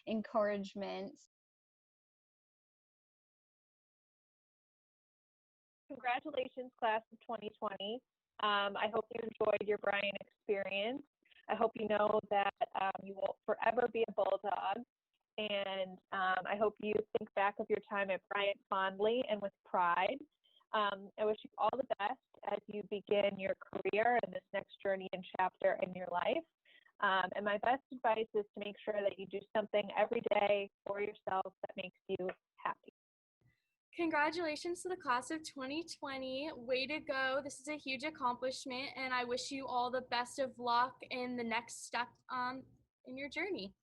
encouragement.
Congratulations, class of 2020. I hope you enjoyed your Bryant experience. I hope you know that you will forever be a Bulldog. And I hope you think back of your time at Bryant fondly and with pride. I wish you all the best as you begin your career and this next journey and chapter in your life. And my best advice is to make sure that you do something every day for yourself that makes you happy.
Congratulations to the class of 2020. Way to go. This is a huge accomplishment, and I wish you all the best of luck in the next step in your journey.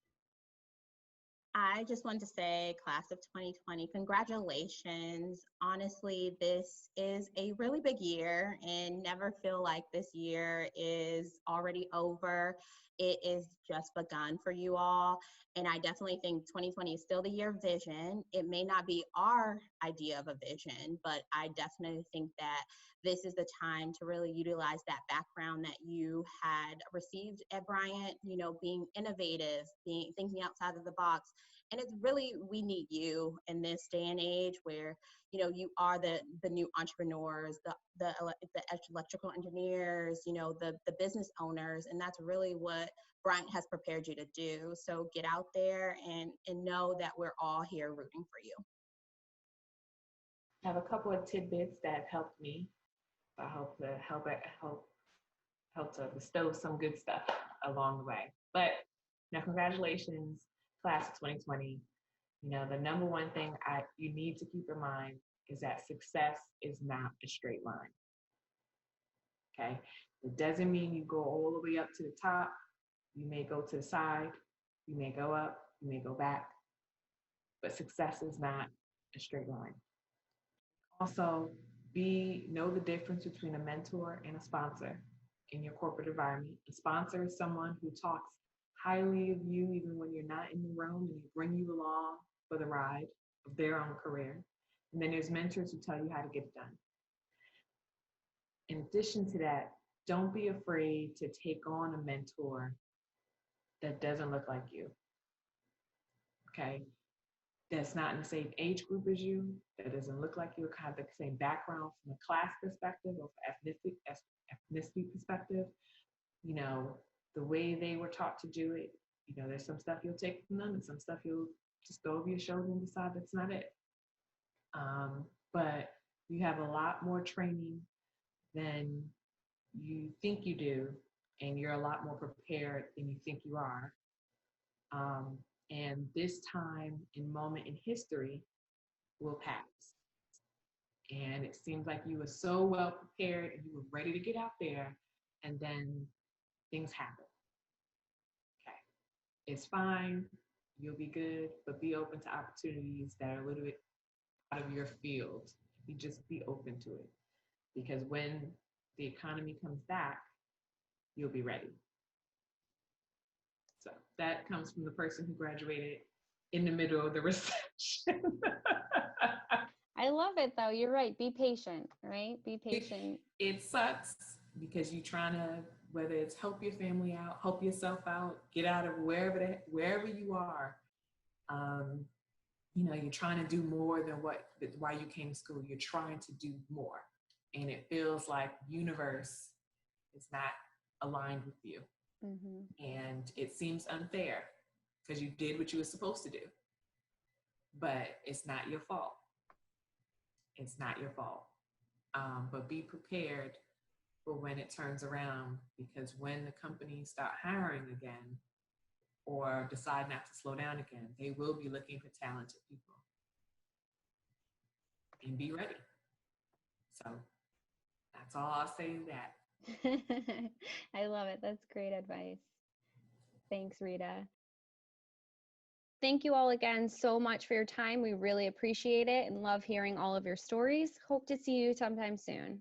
I just wanted to say, class of 2020, congratulations. Honestly, this is a really big year and never feel like this year is already over. It is just begun for you all. And I definitely think 2020 is still the year of vision. It may not be our idea of a vision, but I definitely think that this is the time to really utilize that background that you had received at Bryant, being innovative, thinking outside of the box. And it's really, we need you in this day and age where, you are the new entrepreneurs, the electrical engineers, the business owners. And that's really what Bryant has prepared you to do. So get out there and know that we're all here rooting for you.
I have a couple of tidbits that have helped me. I hope to bestow some good stuff along the way. But now, congratulations, class of 2020. The number one thing you need to keep in mind is that success is not a straight line. Okay, it doesn't mean you go all the way up to the top. You may go to the side, you may go up, you may go back, but success is not a straight line. Also, know the difference between a mentor and a sponsor in your corporate environment. A sponsor is someone who talks highly of you even when you're not in the room, and they bring you along for the ride of their own career. And then there's mentors who tell you how to get it done. In addition to that, don't be afraid to take on a mentor that doesn't look like you. Okay? That's not in the same age group as you, that doesn't look like you, kind of the same background from a class perspective or ethnicity perspective. The way they were taught to do it, there's some stuff you'll take from them and some stuff you'll just go over your shoulder and decide that's not it. But you have a lot more training than you think you do, and you're a lot more prepared than you think you are. And this time and moment in history will pass. And it seems like you were so well prepared and you were ready to get out there, and then things happen. Okay, it's fine. You'll be good, but be open to opportunities that are a little bit out of your field. You just be open to it, because when the economy comes back, you'll be ready. So that comes from the person who graduated in the middle of the recession.
I love it though. You're right. Be patient, right? Be patient.
It sucks because you're trying to, whether it's help your family out, help yourself out, get out of wherever you are. You know, you're trying to do more than why you came to school. You're trying to do more. And it feels like universe is not aligned with you. And it seems unfair because you did what you were supposed to do. But it's not your fault. It's not your fault. But be prepared for when it turns around, because when the companies start hiring again or decide not to slow down again, they will be looking for talented people. And be ready. So that's all I'll say to that.
I love it. That's great advice. Thanks, Rita. Thank you all again so much for your time. We really appreciate it and love hearing all of your stories. Hope to see you sometime soon.